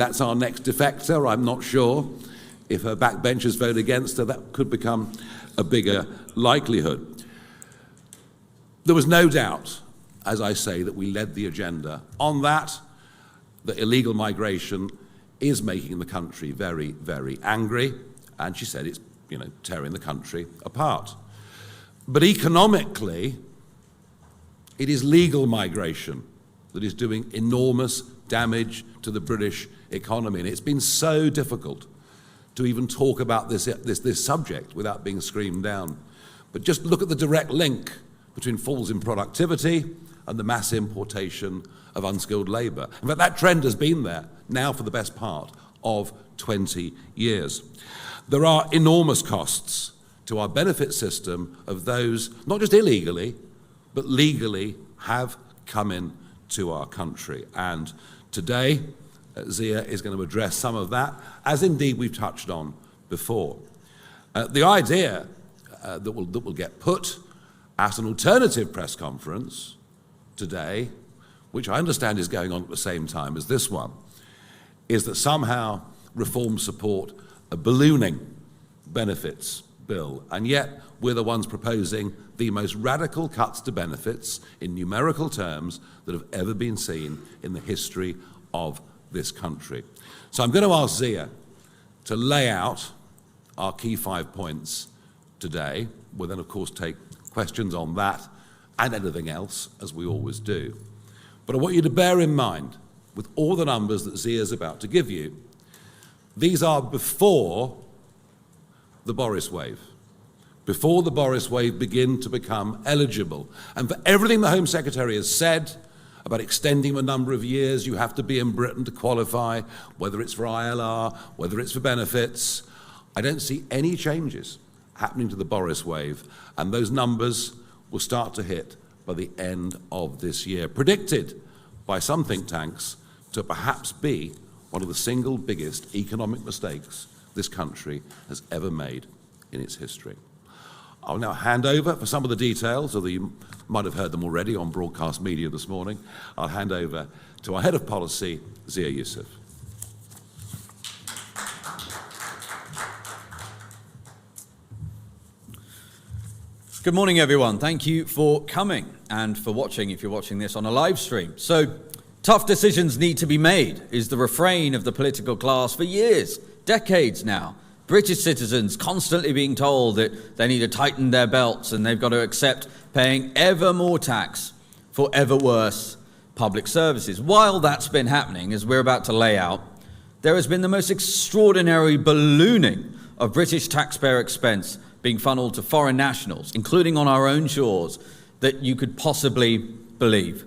that's our next defector. I'm not sure. If her backbenchers vote against her, that could become a bigger likelihood. There was no doubt, as I say, that we led the agenda on that illegal migration is making the country very, very angry, and she said it's, tearing the country apart. But economically, it is legal migration that is doing enormous damage to the British economy, and it's been so difficult to even talk about this subject without being screamed down. But just look at the direct link between falls in productivity and the mass importation of unskilled labour. In fact, that trend has been there now for the best part of 20 years. There are enormous costs to our benefit system of those, not just illegally, but legally have come into our country. And today, Zia is going to address some of that, as indeed we've touched on before. The idea that will get put at an alternative press conference today, which I understand is going on at the same time as this one, is that somehow Reform support a ballooning benefits bill, and yet we're the ones proposing the most radical cuts to benefits in numerical terms that have ever been seen in the history of this country. So I'm going to ask Zia to lay out our key 5 points today. We'll then, of course, take questions on that and anything else, as we always do. But I want you to bear in mind, with all the numbers that Zia is about to give you, these are before the Boris wave, before the Boris wave begin to become eligible. And for everything the Home Secretary has said about extending the number of years you have to be in Britain to qualify, whether it's for ILR, whether it's for benefits, I don't see any changes happening to the Boris wave, and those numbers will start to hit by the end of this year, predicted by some think tanks to perhaps be one of the single biggest economic mistakes this country has ever made in its history. I'll now hand over for some of the details, although you might have heard them already on broadcast media this morning. I'll hand over to our Head of Policy, Zia Yusuf. Good morning, everyone. Thank you for coming and for watching, if you're watching this on a live stream. So, tough decisions need to be made is the refrain of the political class for years, decades now. British citizens constantly being told that they need to tighten their belts and they've got to accept paying ever more tax for ever worse public services. While that's been happening, as we're about to lay out, there has been the most extraordinary ballooning of British taxpayer expense being funneled to foreign nationals, including on our own shores, that you could possibly believe.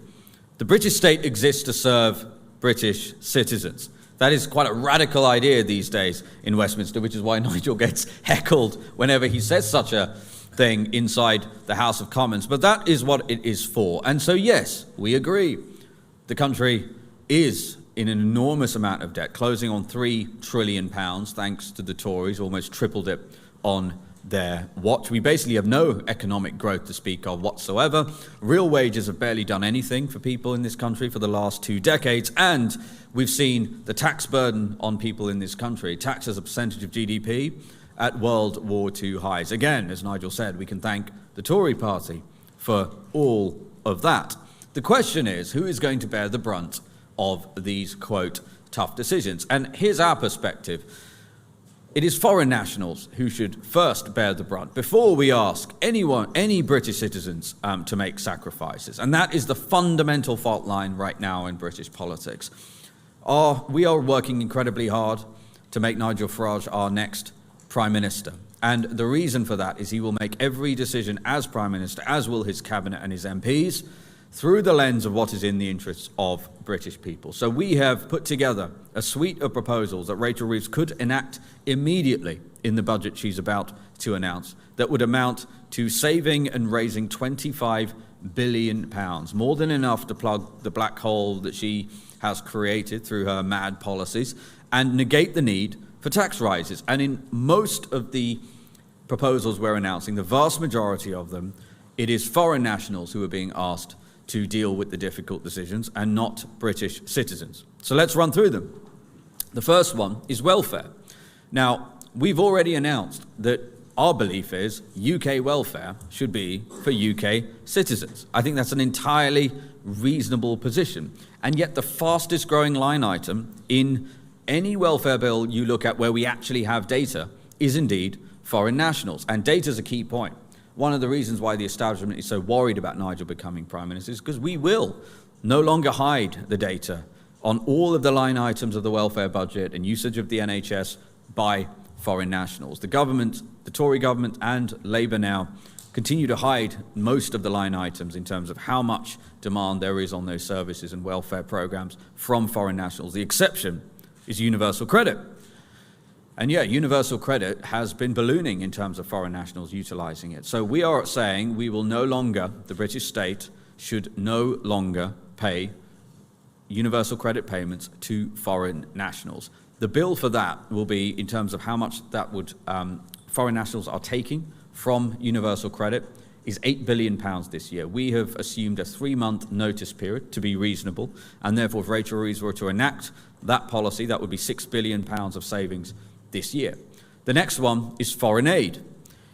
The British state exists to serve British citizens. That is quite a radical idea these days in Westminster, which is why Nigel gets heckled whenever he says such a thing inside the House of Commons. But that is what it is for. And so, yes, we agree. The country is in an enormous amount of debt, closing on £3 trillion, thanks to the Tories, almost tripled it on their watch. We basically have no economic growth to speak of whatsoever. Real wages have barely done anything for people in this country for the last 2 decades, and we've seen the tax burden on people in this country, tax as a percentage of GDP, at World War II highs. Again, as Nigel said, we can thank the Tory party for all of that. The question is, who is going to bear the brunt of these, quote, tough decisions? And here's our perspective. It is foreign nationals who should first bear the brunt before we ask any British citizens to make sacrifices. And that is the fundamental fault line right now in British politics. We are working incredibly hard to make Nigel Farage our next Prime Minister. And the reason for that is he will make every decision as Prime Minister, as will his Cabinet and his MPs, through the lens of what is in the interests of British people. So we have put together a suite of proposals that Rachel Reeves could enact immediately in the budget she's about to announce that would amount to saving and raising £25 billion, more than enough to plug the black hole that she has created through her mad policies and negate the need for tax rises. And in most of the proposals we're announcing, the vast majority of them, it is foreign nationals who are being asked to deal with the difficult decisions and not British citizens. So let's run through them. The first one is welfare. Now, we've already announced that our belief is UK welfare should be for UK citizens. I think that's an entirely reasonable position. And yet the fastest growing line item in any welfare bill you look at where we actually have data is indeed foreign nationals. And data is a key point. One of the reasons why the establishment is so worried about Nigel becoming Prime Minister is because we will no longer hide the data on all of the line items of the welfare budget and usage of the NHS by foreign nationals. The government, the Tory government and Labour now continue to hide most of the line items in terms of how much demand there is on those services and welfare programs from foreign nationals. The exception is universal credit. And yeah, universal credit has been ballooning in terms of foreign nationals utilising it. So we are saying we will no longer, the British state should no longer pay universal credit payments to foreign nationals. The bill for that will be in terms of how much that would foreign nationals are taking from universal credit is £8 billion this year. We have assumed a 3-month notice period to be reasonable, and therefore if Rachel Reeves were to enact that policy, that would be £6 billion of savings this year. The next one is foreign aid.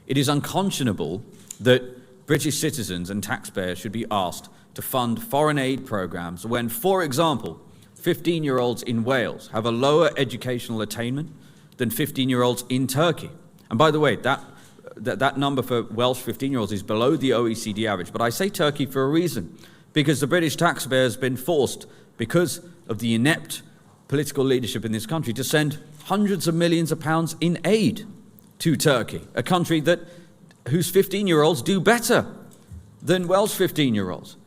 It is unconscionable that British citizens and taxpayers should be asked to fund foreign aid programs when, for example, 15-year-olds in Wales have a lower educational attainment than 15-year-olds in Turkey. And by the way, that number for Welsh 15-year-olds is below the OECD average. But I say Turkey for a reason, because the British taxpayer has been forced, because of the inept political leadership in this country, to send hundreds of millions of pounds in aid to Turkey, a country whose 15-year-olds do better than Welsh 15-year-olds.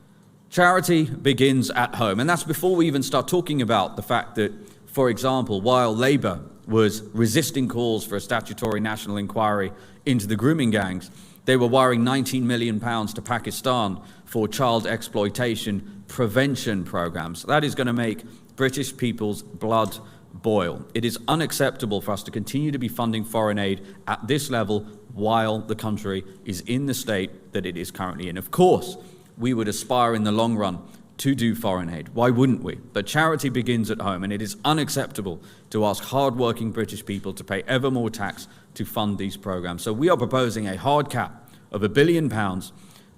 Charity begins at home, and that's before we even start talking about the fact that, for example, while Labour was resisting calls for a statutory national inquiry into the grooming gangs, they were wiring £19 million to Pakistan for child exploitation prevention programs. That is going to make British people's blood boil. It is unacceptable for us to continue to be funding foreign aid at this level while the country is in the state that it is currently in. Of course, we would aspire in the long run to do foreign aid. Why wouldn't we? But charity begins at home, and it is unacceptable to ask hard-working British people to pay ever more tax to fund these programs. So we are proposing a hard cap of £1 billion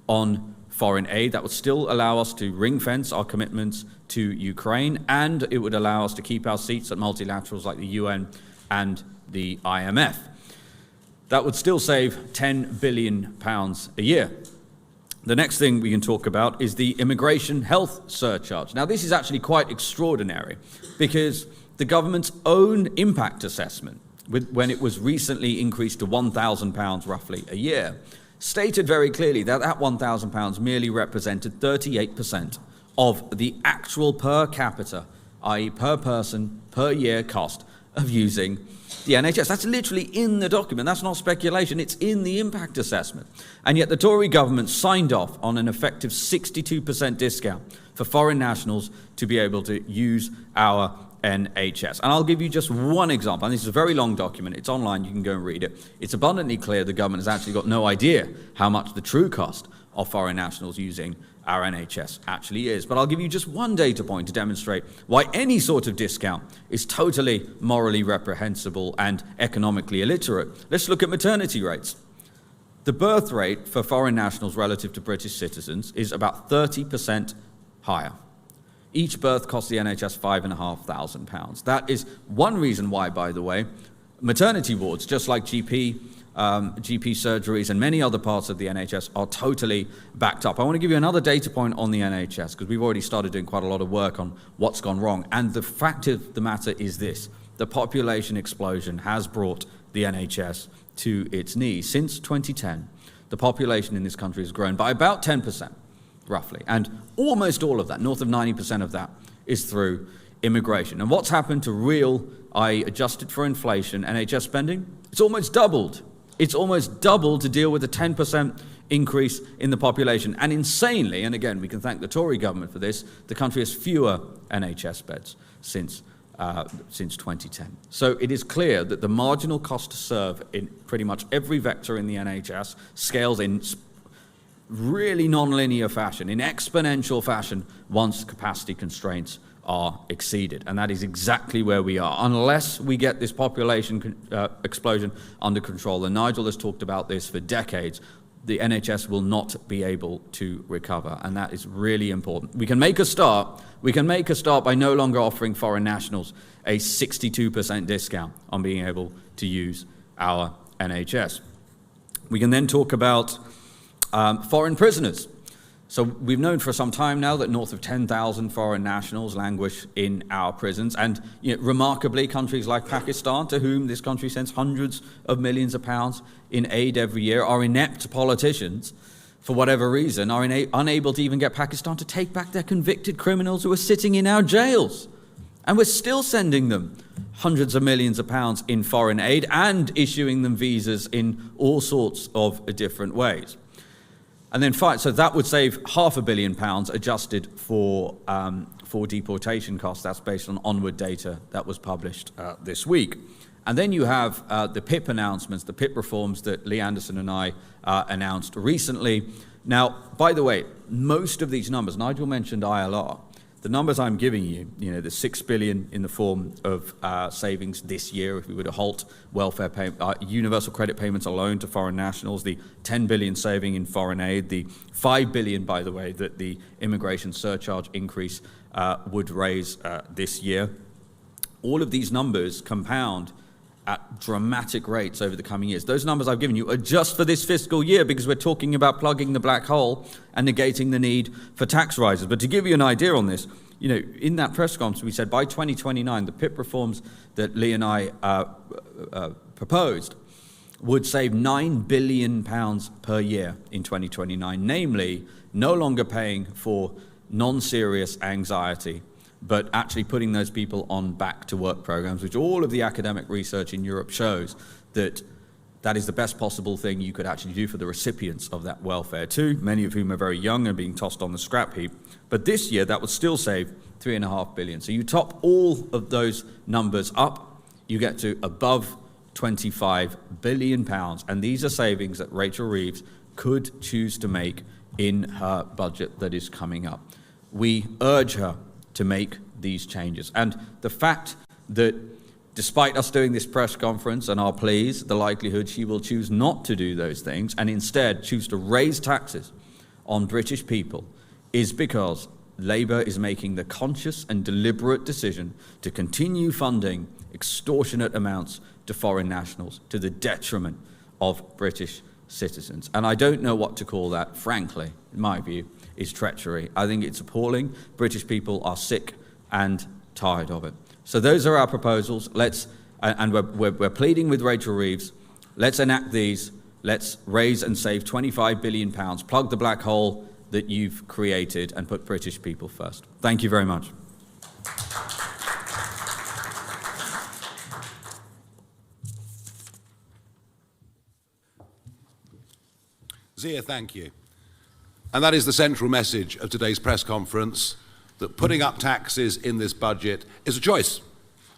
on foreign aid. That would still allow us to ring-fence our commitments to Ukraine, and it would allow us to keep our seats at multilaterals like the UN and the IMF. That would still save £10 billion a year. The next thing we can talk about is the immigration health surcharge. Now, this is actually quite extraordinary because the government's own impact assessment, when it was recently increased to £1,000 roughly a year, stated very clearly that that £1,000 merely represented 38% of the actual per capita, i.e. per person, per year cost of using the NHS. That's literally in the document. That's not speculation. It's in the impact assessment. And yet the Tory government signed off on an effective 62% discount for foreign nationals to be able to use our NHS. And I'll give you just one example. And this is a very long document. It's online. You can go and read it. It's abundantly clear the government has actually got no idea how much the true cost of foreign nationals using our NHS actually is. But I'll give you just one data point to demonstrate why any sort of discount is totally morally reprehensible and economically illiterate. Let's look at maternity rates. The birth rate for foreign nationals relative to British citizens is about 30% higher. Each birth costs the NHS £5,500. That is one reason why, by the way, maternity wards, just like GP surgeries and many other parts of the NHS, are totally backed up. I want to give you another data point on the NHS because we've already started doing quite a lot of work on what's gone wrong. And the fact of the matter is this: the population explosion has brought the NHS to its knees. Since 2010, the population in this country has grown by about 10%, roughly. And almost all of that, north of 90% of that, is through immigration. And what's happened to real, i.e. adjusted for inflation, NHS spending? It's almost doubled. It's almost doubled to deal with a 10% increase in the population. And insanely, and again, we can thank the Tory government for this, the country has fewer NHS beds since 2010. So it is clear that the marginal cost to serve in pretty much every vector in the NHS scales in really non-linear fashion, in exponential fashion, once capacity constraints are exceeded. And that is exactly where we are. Unless we get this population explosion under control, and Nigel has talked about this for decades, the NHS will not be able to recover, and that is really important. We can make a start. We can make a start by no longer offering foreign nationals a 62% discount on being able to use our NHS. We can then talk about foreign prisoners. So we've known for some time now that north of 10,000 foreign nationals languish in our prisons, and remarkably, countries like Pakistan, to whom this country sends hundreds of millions of pounds in aid every year, our inept politicians, for whatever reason, are unable to even get Pakistan to take back their convicted criminals who are sitting in our jails. And we're still sending them hundreds of millions of pounds in foreign aid and issuing them visas in all sorts of different ways. And then, so that would save £500 million adjusted for deportation costs. That's based on onward data that was published this week. And then you have the PIP announcements, the PIP reforms that Lee Anderson and I announced recently. Now, by the way, most of these numbers, Nigel mentioned ILR, the numbers I'm giving you, the £6 billion in the form of savings this year if we were to halt welfare universal credit payments alone to foreign nationals, the $10 billion saving in foreign aid, the $5 billion, by the way, that the immigration surcharge increase would raise this year. All of these numbers compound at dramatic rates over the coming years. Those numbers I've given you are just for this fiscal year because we're talking about plugging the black hole and negating the need for tax rises. But to give you an idea on this, in that press conference we said by 2029 the PIP reforms that Lee and I proposed would save £9 billion per year in 2029, namely no longer paying for non-serious anxiety, but actually putting those people on back-to-work programs, which all of the academic research in Europe shows that is the best possible thing you could actually do for the recipients of that welfare too, many of whom are very young and being tossed on the scrap heap. But this year, that would still save £3.5 billion. So you top all of those numbers up, you get to above £25 billion. And these are savings that Rachel Reeves could choose to make in her budget that is coming up. We urge her to make these changes. And the fact that despite us doing this press conference and our pleas, the likelihood she will choose not to do those things and instead choose to raise taxes on British people is because Labour is making the conscious and deliberate decision to continue funding extortionate amounts to foreign nationals to the detriment of British citizens. And I don't know what to call that, frankly, in my view, is treachery. I think it's appalling. British people are sick and tired of it. So those are our proposals. We're pleading with Rachel Reeves. Let's enact these. Let's raise and save £25 billion, plug the black hole that you've created, and put British people first. Thank you very much. Zia, thank you. And that is the central message of today's press conference, that putting up taxes in this budget is a choice.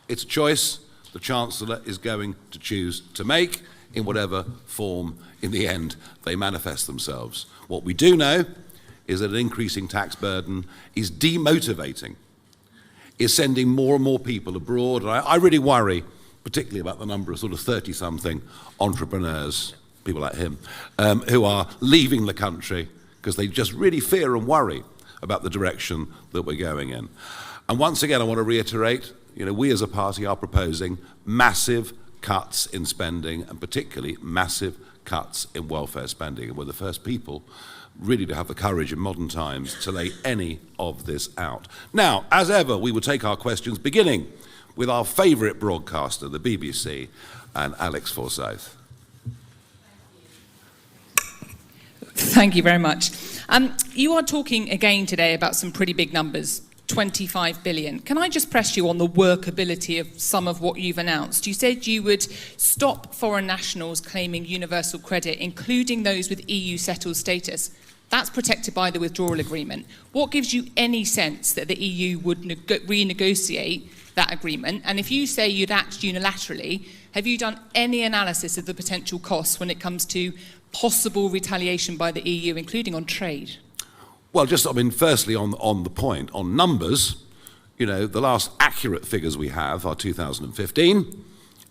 It's a choice the Chancellor is going to choose to make in whatever form, in the end, they manifest themselves. What we do know is that an increasing tax burden is demotivating, is sending more and more people abroad. And I really worry, particularly about the number of sort of 30-something entrepreneurs, people like him, who are leaving the country because they just really fear and worry about the direction that we're going in. And once again, I want to reiterate, we as a party are proposing massive cuts in spending, and particularly massive cuts in welfare spending. And we're the first people really to have the courage in modern times to lay any of this out. Now, as ever, we will take our questions, beginning with our favourite broadcaster, the BBC, and Alex Forsyth. Thank you very much. You are talking again today about some pretty big numbers, 25 billion. Can I just press you on the workability of some of what you've announced? You said you would stop foreign nationals claiming universal credit, including those with EU settled status. That's protected by the withdrawal agreement. What gives you any sense that the EU would renegotiate that agreement? And if you say you'd act unilaterally, have you done any analysis of the potential costs when it comes to possible retaliation by the EU, including on trade? Well, firstly on the point, on numbers, the last accurate figures we have are 2015,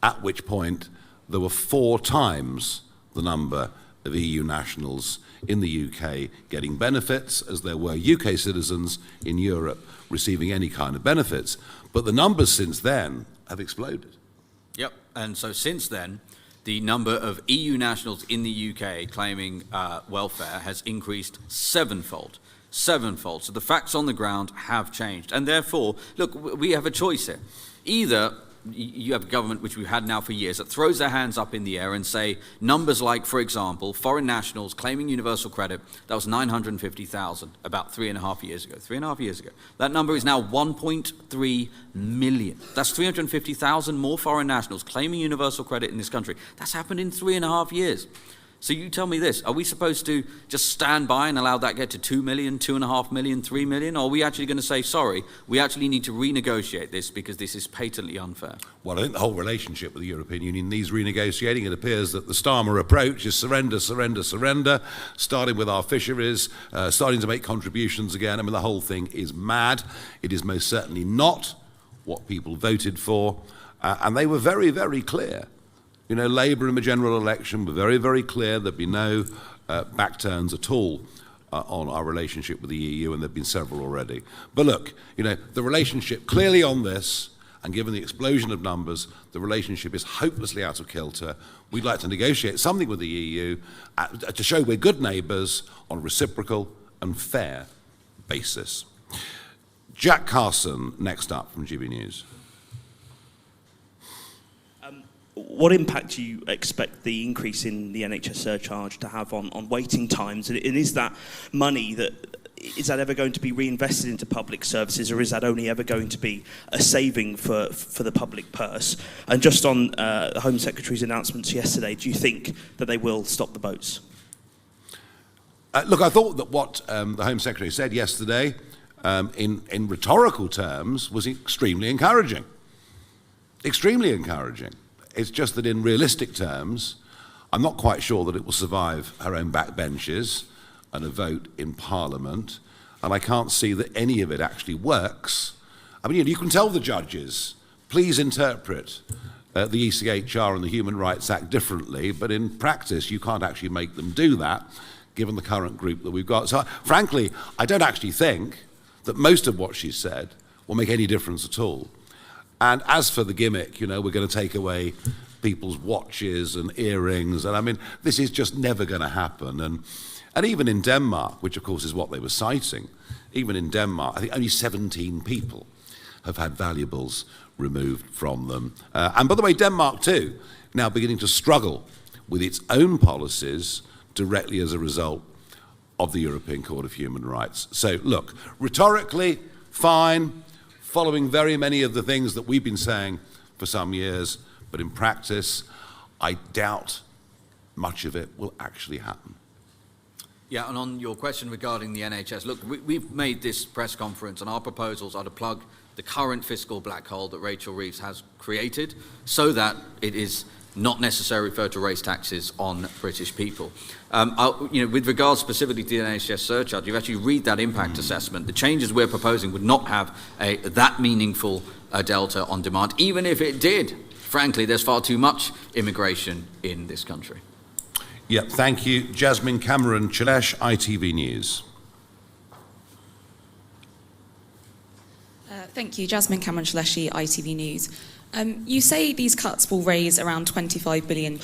at which point there were 4 times the number of EU nationals in the UK getting benefits as there were UK citizens in Europe receiving any kind of benefits. But the numbers since then have exploded. Yep, and so since then, the number of EU nationals in the UK claiming welfare has increased sevenfold. Sevenfold. So the facts on the ground have changed. And therefore, look, we have a choice here. Either you have a government, which we've had now for years, that throws their hands up in the air and say numbers like, for example, foreign nationals claiming universal credit, that was 950,000 about 3.5 years ago. 3.5 years ago. That number is now 1.3 million. That's 350,000 more foreign nationals claiming universal credit in this country. That's happened in 3.5 years. So you tell me this, are we supposed to just stand by and allow that to get to 2 million, 2.5 million, 3 million? Or are we actually going to say, sorry, we actually need to renegotiate this because this is patently unfair? Well, I think the whole relationship with the European Union needs renegotiating. It appears that the Starmer approach is surrender, surrender, surrender, starting with our fisheries, starting to make contributions again. I mean, the whole thing is mad. It is most certainly not what people voted for. And they were very, very clear. Labour in the general election were very, very clear there'd be no back-turns at all on our relationship with the EU, and there've been several already. But look, the relationship clearly on this, and given the explosion of numbers, the relationship is hopelessly out of kilter. We'd like to negotiate something with the EU to show we're good neighbours on a reciprocal and fair basis. Jack Carson, next up from GB News. What impact do you expect the increase in the NHS surcharge to have on waiting times? And is that money is that ever going to be reinvested into public services, or is that only ever going to be a saving for the public purse? And just on the Home Secretary's announcements yesterday, do you think that they will stop the boats? Look, I thought that what the Home Secretary said yesterday in rhetorical terms was extremely encouraging. Extremely encouraging. It's just that in realistic terms, I'm not quite sure that it will survive her own backbenches and a vote in Parliament, and I can't see that any of it actually works. I mean, you can tell the judges, please interpret the ECHR and the Human Rights Act differently, but in practice you can't actually make them do that, given the current group that we've got. So frankly, I don't actually think that most of what she said will make any difference at all. And as for the gimmick, we're going to take away people's watches and earrings, and I mean, this is just never going to happen. And even in Denmark, which of course is what they were citing, even in Denmark, I think only 17 people have had valuables removed from them. And by the way, Denmark too, now beginning to struggle with its own policies directly as a result of the European Court of Human Rights. So look, rhetorically, fine, following very many of the things that we've been saying for some years, but in practice, I doubt much of it will actually happen. Yeah, and on your question regarding the NHS, look, we've made this press conference, and our proposals are to plug the current fiscal black hole that Rachel Reeves has created so that it is not necessary for her to raise taxes on British people. With regards specifically to the NHS surcharge, you actually read that impact assessment. The changes we're proposing would not have that meaningful delta on demand. Even if it did, frankly, there's far too much immigration in this country. Yeah, thank you. Jasmine Cameron Chilesh, ITV News. Thank you. Jasmine Cameron Chileshi, ITV News. You say these cuts will raise around £25 billion.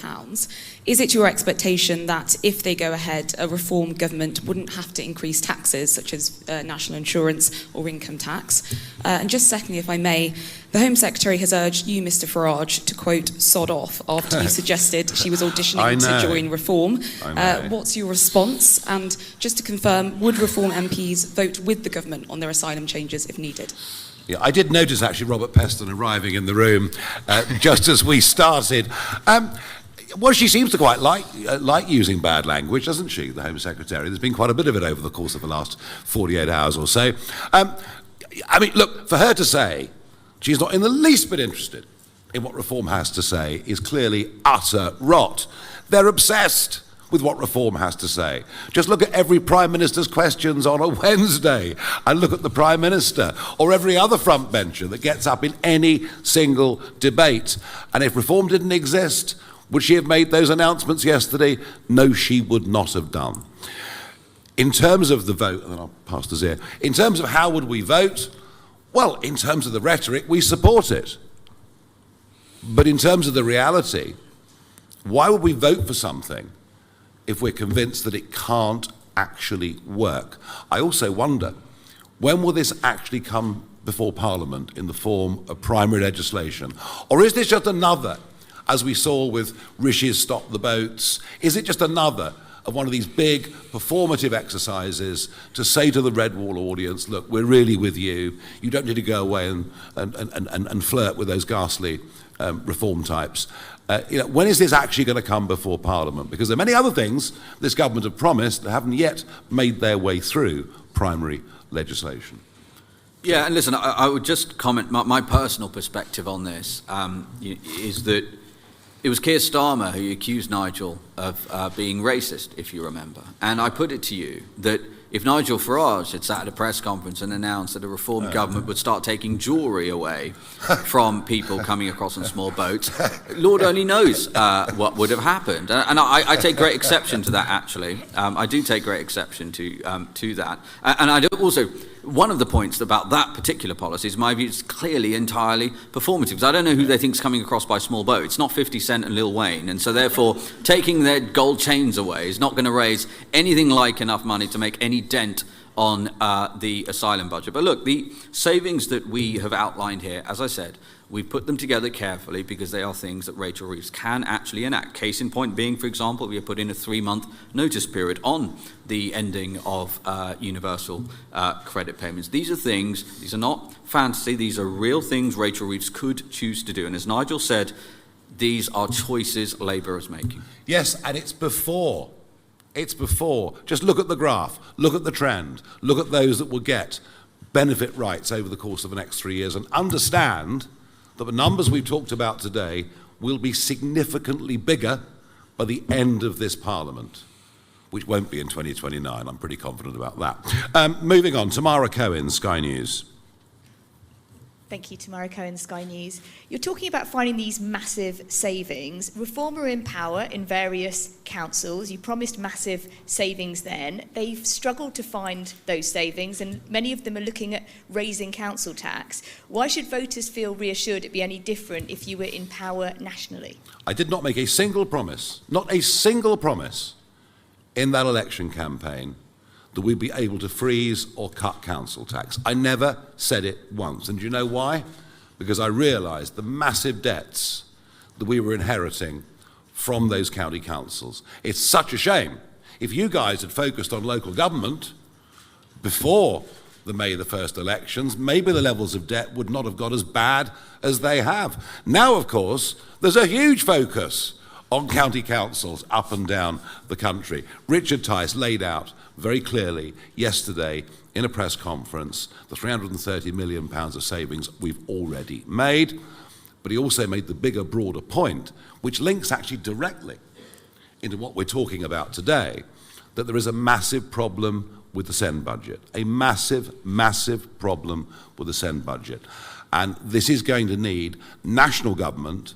Is it your expectation that if they go ahead, a reform government wouldn't have to increase taxes such as national insurance or income tax? And just secondly, if I may, the Home Secretary has urged you, Mr Farage, to quote, sod off after you suggested she was auditioning to join Reform. What's your response? And just to confirm, would Reform MPs vote with the government on their asylum changes if needed? Yeah, I did notice actually Robert Peston arriving in the room just as we started. Well, she seems to quite like using bad language, doesn't she, the Home Secretary? There's been quite a bit of it over the course of the last 48 hours or so. I mean, look, for her to say she's not in the least bit interested in what Reform has to say is clearly utter rot. They're obsessed with what reform has to say. Just look at every Prime Minister's questions on a Wednesday and look at the Prime Minister or every other front bencher that gets up in any single debate. And if reform didn't exist, would she have made those announcements yesterday? No, she would not have done. In terms of the vote, and then I'll pass to Zia, in terms of how would we vote, well, in terms of the rhetoric, we support it. But in terms of the reality, why would we vote for something if we're convinced that it can't actually work? I also wonder, when will this actually come before Parliament in the form of primary legislation? Or is this just another, as we saw with Rishi's Stop the Boats, is it just another of one of these big performative exercises to say to the Red Wall audience, look, we're really with you. You don't need to go away and flirt with those ghastly reform types. When is this actually going to come before Parliament? Because there are many other things this government have promised that haven't yet made their way through primary legislation. Yeah, and listen, I would just comment, my personal perspective on this is that it was Keir Starmer who accused Nigel of being racist, if you remember. And I put it to you that if Nigel Farage had sat at a press conference and announced that a reform government would start taking jewellery away from people coming across on small boats, Lord only knows what would have happened. And I take great exception to that, actually. I do take great exception to that. And I do also, one of the points about that particular policy is my view is clearly entirely performative. Because I don't know who they think is coming across by small boat. It's not 50 Cent and Lil Wayne. And so therefore, taking their gold chains away is not going to raise anything like enough money to make any dent on the asylum budget. But look, the savings that we have outlined here, as I said, we put them together carefully because they are things that Rachel Reeves can actually enact. Case in point being, for example, we have put in a 3-month notice period on the ending of universal credit payments. These are things, these are not fantasy, these are real things Rachel Reeves could choose to do. And as Nigel said, these are choices Labour is making. Yes, and it's before. It's before. Just look at the graph, look at the trend, look at those that will get benefit rights over the course of the next 3 years and understand that the numbers we've talked about today will be significantly bigger by the end of this Parliament, which won't be in 2029. I'm pretty confident about that. Moving on, Tamara Cohen, Sky News. Thank you, Tamara Cohen, Sky News. You're talking about finding these massive savings. Reform are in power in various councils. You promised massive savings then. They've struggled to find those savings, and many of them are looking at raising council tax. Why should voters feel reassured it'd be any different if you were in power nationally? I did not make a single promise, not a single promise, in that election campaign that we'd be able to freeze or cut council tax. I never said it once. And do you know why? Because I realised the massive debts that we were inheriting from those county councils. It's such a shame. If you guys had focused on local government before the May the 1st elections, maybe the levels of debt would not have got as bad as they have. Now, of course, there's a huge focus on county councils up and down the country. Richard Tice laid out very clearly yesterday in a press conference the £330 million of savings we've already made, but he also made the bigger, broader point, which links actually directly into what we're talking about today, that there is a massive problem with the Sen budget, a massive, massive problem with the Sen budget. And this is going to need national government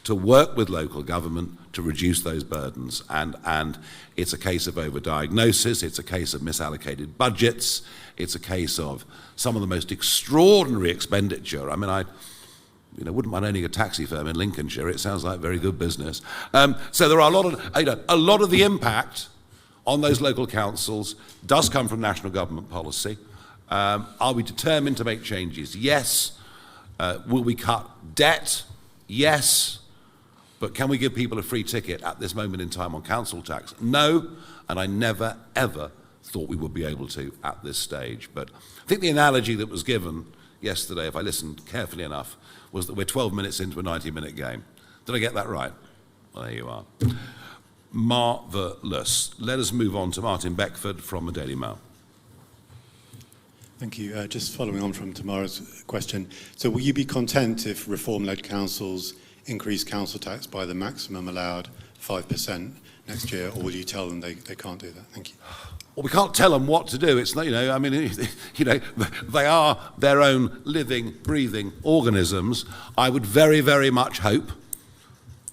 to work with local government to reduce those burdens. And it's a case of overdiagnosis, it's a case of misallocated budgets, it's a case of some of the most extraordinary expenditure. I mean, I wouldn't mind owning a taxi firm in Lincolnshire. It sounds like very good business. So there are a lot of the impact on those local councils does come from national government policy. Are we determined to make changes? Yes. Will we cut debt? Yes. But can we give people a free ticket at this moment in time on council tax? No, and I never, ever thought we would be able to at this stage. But I think the analogy that was given yesterday, if I listened carefully enough, was that we're 12 minutes into a 90-minute game. Did I get that right? Well, there you are. Marvellous. Let us move on to Martin Beckford from the Daily Mail. Thank you. Just following on from Tamara's question. So will you be content if reform-led councils increase council tax by the maximum allowed 5% next year, or will you tell them they can't do that? Thank you. Well, we can't tell them what to do. It's not, I mean, they are their own living, breathing organisms. I would very, very much hope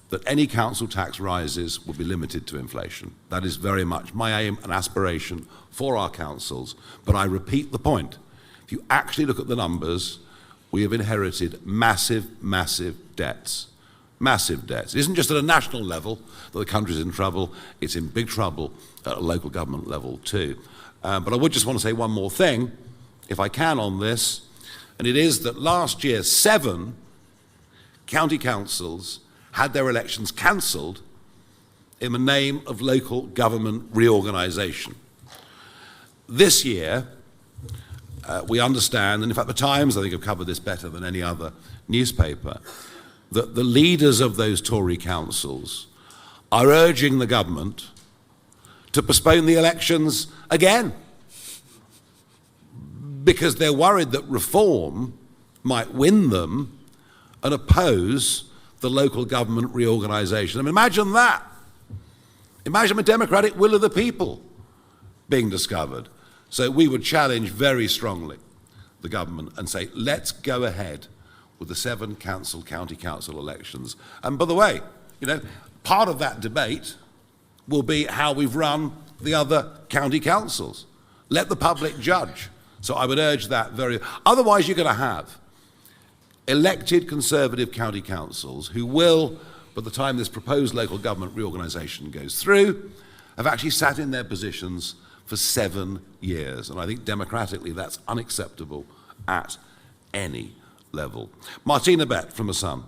that any council tax rises will be limited to inflation. That is very much my aim and aspiration for our councils. But I repeat the point. If you actually look at the numbers, we have inherited massive, massive debts. Massive debts. It isn't just at a national level that the country's in trouble, it's in big trouble at a local government level too. But I would just want to say one more thing, if I can, on this, and it is that last year 7 county councils had their elections cancelled in the name of local government reorganisation. This year, we understand, and in fact the Times I think have covered this better than any other newspaper, that the leaders of those Tory councils are urging the government to postpone the elections again because they're worried that reform might win them and oppose the local government reorganisation. I mean, imagine that. Imagine the democratic will of the people being discovered. So we would challenge very strongly the government and say, let's go ahead with the 7 county council elections. And by the way, part of that debate will be how we've run the other county councils. Let the public judge. So I would urge that very... Otherwise, you're going to have elected Conservative county councils who will, by the time this proposed local government reorganisation goes through, have actually sat in their positions for 7 years. And I think democratically that's unacceptable at any level. Martina Bett from The Sun.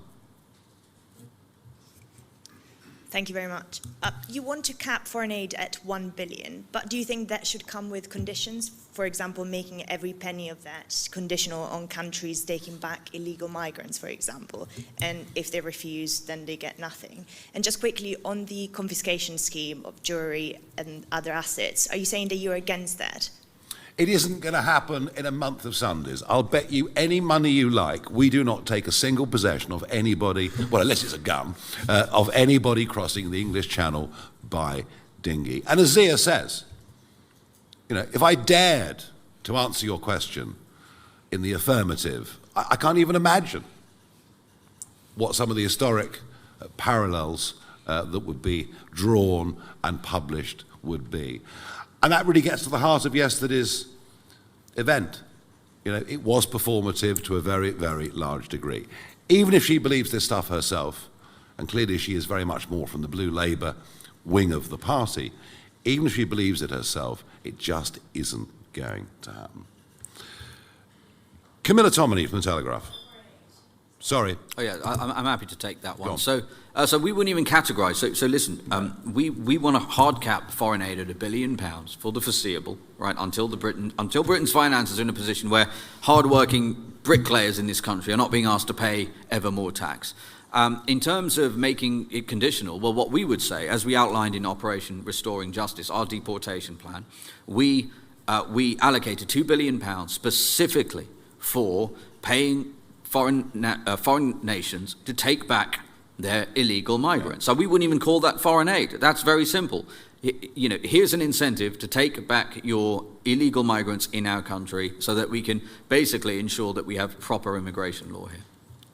Thank you very much. You want to cap foreign aid at 1 billion, but do you think that should come with conditions? For example, making every penny of that conditional on countries taking back illegal migrants, for example, and if they refuse, then they get nothing. And just quickly, on the confiscation scheme of jewellery and other assets, are you saying that you're against that? It isn't going to happen in a month of Sundays. I'll bet you any money you like, we do not take a single possession of anybody, well, unless it's a gun, of anybody crossing the English Channel by dinghy. And as Zia says, if I dared to answer your question in the affirmative, I can't even imagine what some of the historic parallels that would be drawn and published would be. And that really gets to the heart of yesterday's event. It was performative to a very, very large degree. Even if she believes this stuff herself, and clearly she is very much more from the Blue Labour wing of the party, even if she believes it herself, it just isn't going to happen. Camilla Tominey from The Telegraph. Sorry. Oh yeah, I'm happy to take that one. So we wouldn't even categorise. So listen, we want to hard cap foreign aid at £1 billion for the foreseeable, right? Until Britain's finances are in a position where hard-working bricklayers in this country are not being asked to pay ever more tax. In terms of making it conditional, well, what we would say, as we outlined in Operation Restoring Justice, our deportation plan, we allocated £2 billion specifically for paying foreign nations to take back their illegal migrants. So we wouldn't even call that foreign aid. That's very simple. Here's an incentive to take back your illegal migrants in our country so that we can basically ensure that we have proper immigration law here.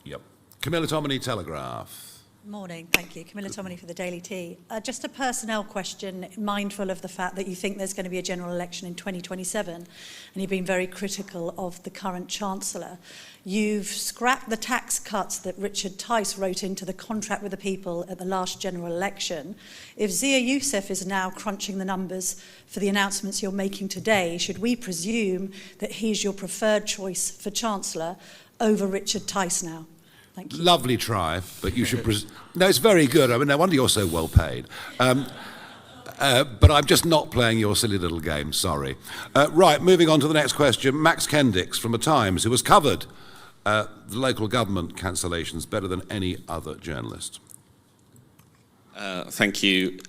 Yep. Camilla Tominey, Telegraph. Morning, thank you. Camilla Tominey for the Daily Tea. Just a personnel question, mindful of the fact that you think there's going to be a general election in 2027, and you've been very critical of the current Chancellor. You've scrapped the tax cuts that Richard Tice wrote into the contract with the people at the last general election. If Zia Yusuf is now crunching the numbers for the announcements you're making today, should we presume that he's your preferred choice for Chancellor over Richard Tice now? Thank you. Lovely try, but you should... No, it's very good. I mean, no wonder you're so well paid. But I'm just not playing your silly little game, sorry. Right, moving on to the next question. Max Kendix from The Times, who has covered the local government cancellations better than any other journalist. Thank you.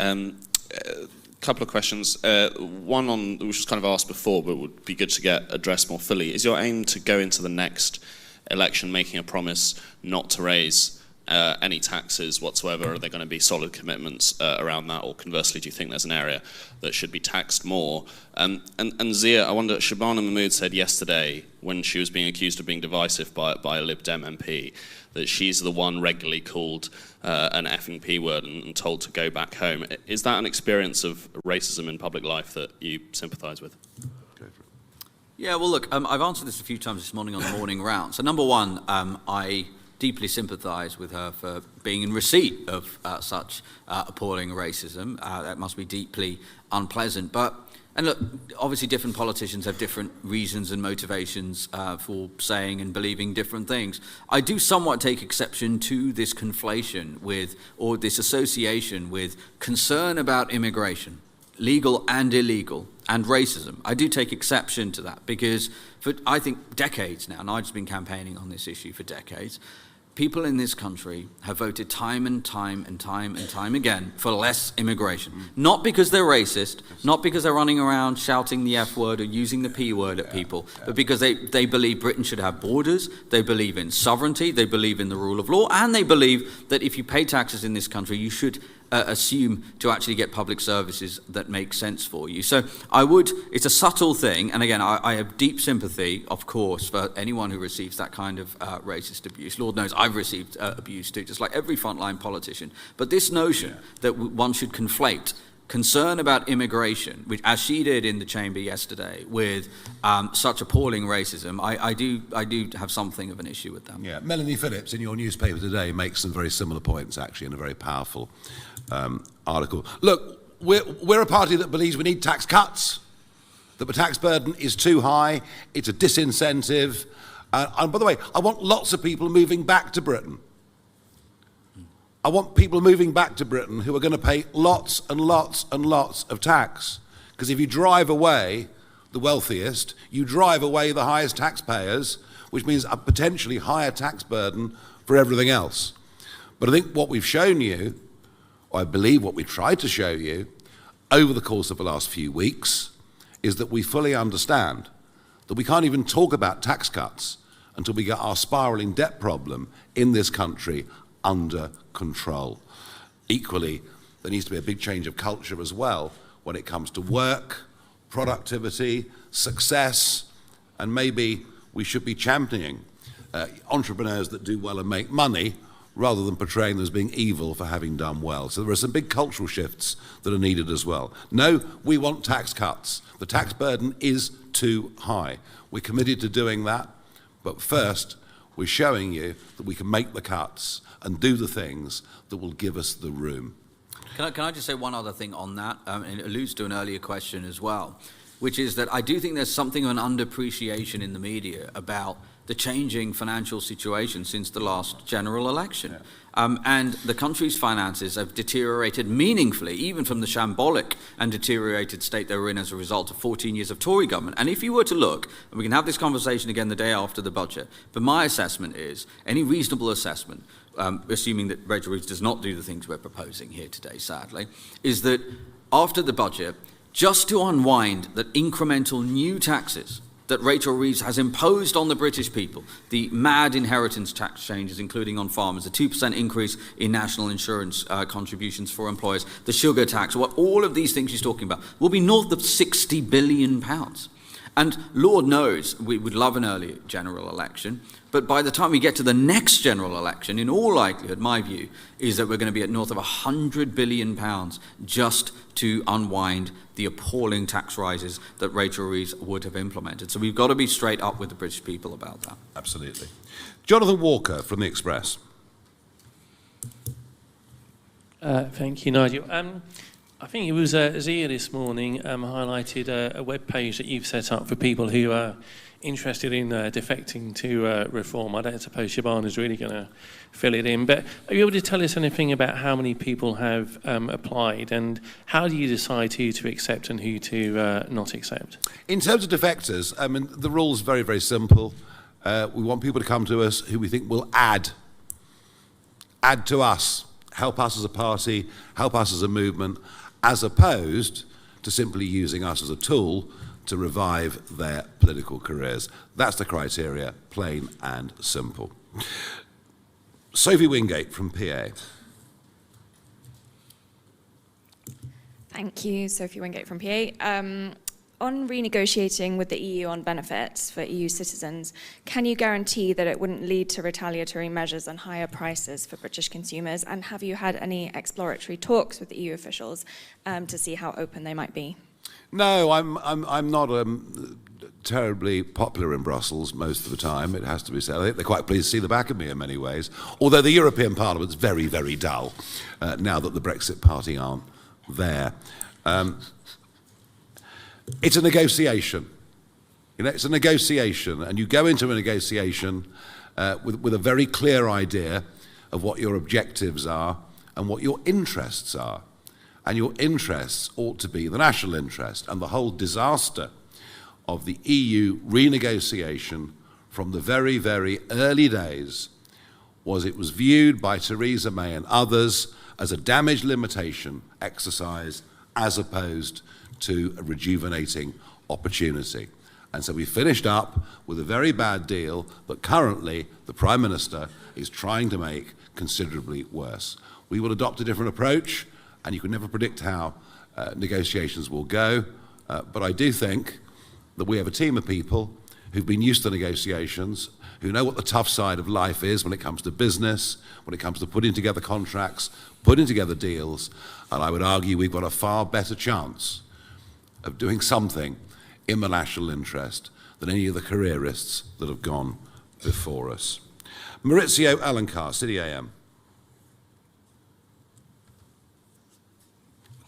Couple of questions. One on, which was kind of asked before, but would be good to get addressed more fully. Is your aim to go into the next election making a promise not to raise any taxes whatsoever? Are there going to be solid commitments around that, or conversely, do you think there's an area that should be taxed more? And Zia, I wonder, Shabana Mahmood said yesterday, when she was being accused of being divisive by a Lib Dem MP, that she's the one regularly called an effing P word and told to go back home. Is that an experience of racism in public life that you sympathise with? Yeah, well, look, I've answered this a few times this morning on the morning round. So number one, I deeply sympathise with her for being in receipt of such appalling racism. That must be deeply unpleasant. And look, obviously different politicians have different reasons and motivations for saying and believing different things. I do somewhat take exception to this conflation with, or this association with, concern about immigration, legal and illegal, and racism. I do take exception to that because for, I think, decades now, and I've just been campaigning on this issue for decades, people in this country have voted time and time again for less immigration. Not because they're racist, not because they're running around shouting the F word or using the P word at people, but because they believe Britain should have borders, they believe in sovereignty, they believe in the rule of law, and they believe that if you pay taxes in this country, you should assume to actually get public services that make sense for you. So it's a subtle thing, and again, I have deep sympathy, of course, for anyone who receives that kind of racist abuse. Lord knows I've received abuse too, just like every frontline politician. But this notion that one should conflate concern about immigration, which, as she did in the chamber yesterday, with such appalling racism, I do have something of an issue with that. Yeah, Melanie Phillips in your newspaper today makes some very similar points, actually, in a very powerful article. Look, we're a party that believes we need tax cuts, that the tax burden is too high, it's a disincentive, and by the way, I want lots of people moving back to Britain. I want people moving back to Britain who are going to pay lots and lots and lots of tax. Because if you drive away the wealthiest, you drive away the highest taxpayers, which means a potentially higher tax burden for everything else. But I think what we've shown you, or I believe what we tried to show you over the course of the last few weeks, is that we fully understand that we can't even talk about tax cuts until we get our spiralling debt problem in this country under control. Equally, there needs to be a big change of culture as well when it comes to work, productivity, success, and maybe we should be championing entrepreneurs that do well and make money rather than portraying them as being evil for having done well. So there are some big cultural shifts that are needed as well. No, we want tax cuts. The tax burden is too high. We're committed to doing that, but first, we're showing you that we can make the cuts and do the things that will give us the room. Can I just say one other thing on that? And it alludes to an earlier question as well, which is that I do think there's something of an underappreciation in the media about the changing financial situation since the last general election. And the country's finances have deteriorated meaningfully, even from the shambolic and deteriorated state they were in as a result of 14 years of Tory government. And if you were to look, and we can have this conversation again the day after the budget, but my assessment is, any reasonable assessment, assuming that Rachel Reeves does not do the things we're proposing here today, sadly, is that after the budget, just to unwind that incremental new taxes that Rachel Reeves has imposed on the British people, the mad inheritance tax changes, including on farmers, the 2% increase in national insurance contributions for employers, the sugar tax, all of these things she's talking about, will be north of £60 billion. And Lord knows we would love an early general election, but by the time we get to the next general election, in all likelihood, my view is that we're going to be at north of £100 billion just to unwind the appalling tax rises that Rachel Reeves would have implemented. So we've got to be straight up with the British people about that. Absolutely. Jonathan Walker from The Express. Thank you, Nigel. I think it was Zia this morning highlighted a web page that you've set up for people who are interested in defecting to reform. I don't suppose Shabana's really going to fill it in, but are you able to tell us anything about how many people have applied, and how do you decide who to accept and who to not accept? In terms of defectors, I mean, the rule's very, very simple. We want people to come to us who we think will add to us, help us as a party, help us as a movement, as opposed to simply using us as a tool to revive their political careers. That's the criteria, plain and simple. Sophie Wingate from PA. Thank you, Sophie Wingate from PA. On renegotiating with the EU on benefits for EU citizens, can you guarantee that it wouldn't lead to retaliatory measures and higher prices for British consumers? And have you had any exploratory talks with the EU officials to see how open they might be? No, I'm not terribly popular in Brussels most of the time, it has to be said. I think they're quite pleased to see the back of me in many ways, although the European Parliament's very, very dull now that the Brexit Party aren't there. It's a negotiation. You know, it's a negotiation, and you go into a negotiation with a very clear idea of what your objectives are and what your interests are. And your interests ought to be the national interest. And the whole disaster of the EU renegotiation from the very, very early days was it was viewed by Theresa May and others as a damage limitation exercise as opposed to a rejuvenating opportunity. And so we finished up with a very bad deal that currently the Prime Minister is trying to make considerably worse. We will adopt a different approach, and you can never predict how negotiations will go, but I do think that we have a team of people who've been used to negotiations, who know what the tough side of life is when it comes to business, when it comes to putting together contracts, putting together deals, and I would argue we've got a far better chance of doing something in the national interest than any of the careerists that have gone before us. Maurizio Alencar, City AM.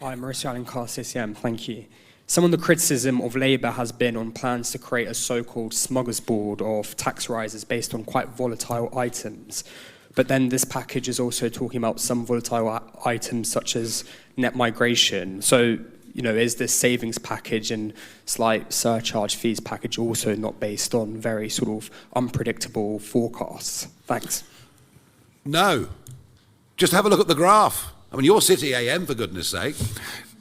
Hi, Maurizio Alencar, City AM, thank you. Some of the criticism of Labour has been on plans to create a so-called smorgasbord of tax rises based on quite volatile items. But then this package is also talking about some volatile items such as net migration. So, you know, is this savings package and slight surcharge fees package also not based on very sort of unpredictable forecasts? Thanks. No. Just have a look at the graph. I mean, you're City AM, for goodness sake.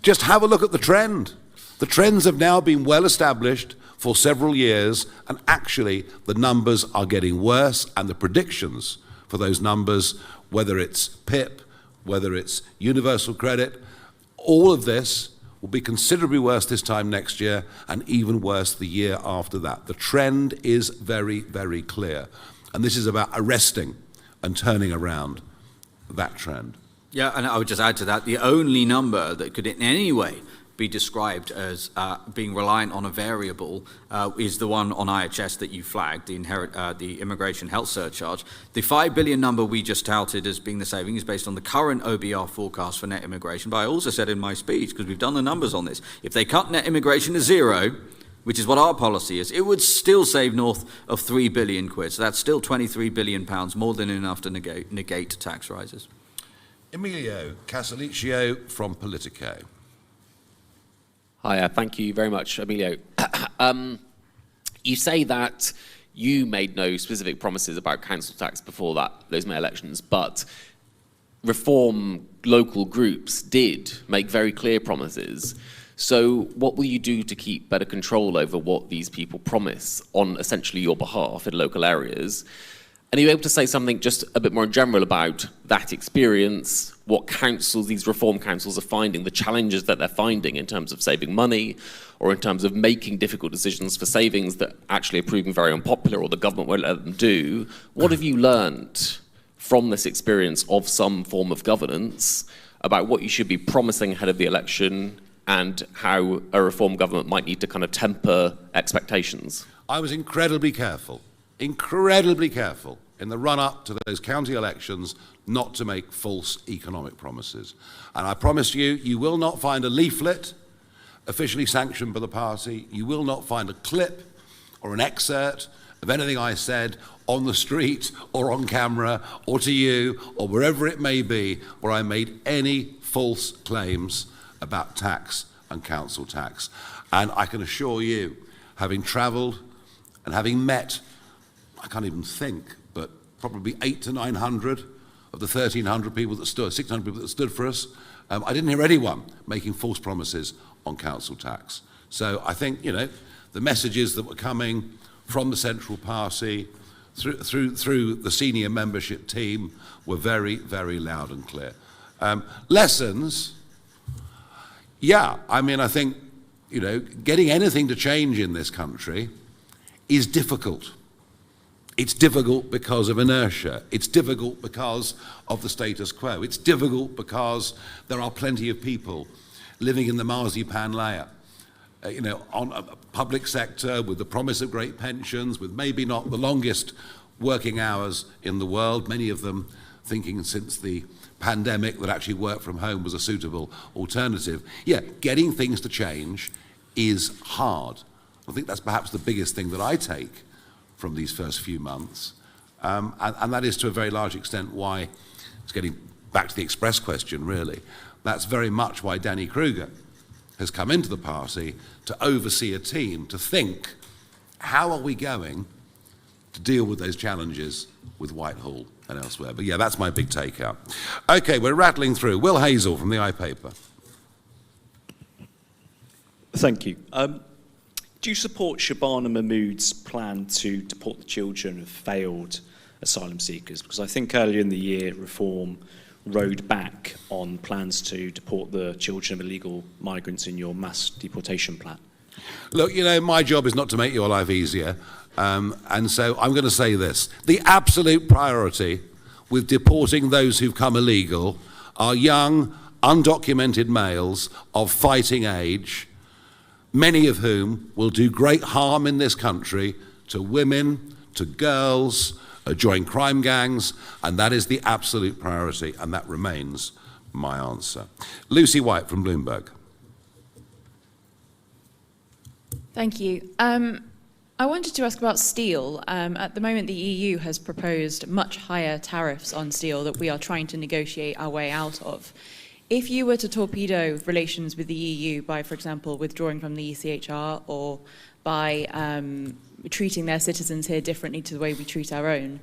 Just have a look at the trend. The trends have now been well established for several years, and actually the numbers are getting worse, and the predictions for those numbers, whether it's PIP, whether it's universal credit, all of this will be considerably worse this time next year and even worse the year after that. The trend is very, very clear. And this is about arresting and turning around that trend. Yeah, and I would just add to that, the only number that could in any way be described as being reliant on a variable is the one on IHS that you flagged, the immigration health surcharge. The 5 billion number we just touted as being the saving is based on the current OBR forecast for net immigration. But I also said in my speech, because we've done the numbers on this, if they cut net immigration to zero, which is what our policy is, it would still save north of 3 billion quid. So that's still 23 billion pounds, more than enough to negate tax rises. Emilio Casaliccio from Politico. Hi, thank you very much, Emilio. You say that you made no specific promises about council tax before those May elections, but reform local groups did make very clear promises. So what will you do to keep better control over what these people promise on essentially your behalf in local areas? And are you able to say something just a bit more general about that experience, what councils, these reform councils are finding, the challenges that they're finding in terms of saving money or in terms of making difficult decisions for savings that actually are proving very unpopular or the government won't let them do? What have you learned from this experience of some form of governance about what you should be promising ahead of the election and how a reform government might need to kind of temper expectations? I was incredibly careful in the run-up to those county elections not to make false economic promises. And I promise you, you will not find a leaflet officially sanctioned by the party. You will not find a clip or an excerpt of anything I said on the street or on camera or to you or wherever it may be where I made any false claims about tax and council tax. And I can assure you, having travelled and having met, I can't even think, but probably 800 to 900 of the 1,300 people that stood, 600 people that stood for us, I didn't hear anyone making false promises on council tax. So I think, you know, the messages that were coming from the central party, through the senior membership team were very, very loud and clear. Lessons, yeah, I mean, I think, you know, getting anything to change in this country is difficult. It's difficult because of inertia. It's difficult because of the status quo. It's difficult because there are plenty of people living in the marzipan layer, you know, on a public sector with the promise of great pensions, with maybe not the longest working hours in the world, many of them thinking since the pandemic that actually work from home was a suitable alternative. Yeah, getting things to change is hard. I think that's perhaps the biggest thing that I take from these first few months. And that is to a very large extent why, it's getting back to the Express question really, that's very much why Danny Kruger has come into the party to oversee a team, to think, how are we going to deal with those challenges with Whitehall and elsewhere? But yeah, that's my big takeout. Okay, we're rattling through. Will Hazel from the iPaper. Thank you. Do you support Shabana Mahmood's plan to deport the children of failed asylum seekers? Because I think earlier in the year, Reform rode back on plans to deport the children of illegal migrants in your mass deportation plan. Look, you know, my job is not to make your life easier, and so I'm going to say this. The absolute priority with deporting those who've come illegal are young, undocumented males of fighting age, many of whom will do great harm in this country to women, to girls, join crime gangs, and that is the absolute priority, and that remains my answer. Lucy White from Bloomberg. Thank you. I wanted to ask about steel. At the moment, the EU has proposed much higher tariffs on steel that we are trying to negotiate our way out of. If you were to torpedo relations with the EU by, for example, withdrawing from the ECHR or by treating their citizens here differently to the way we treat our own,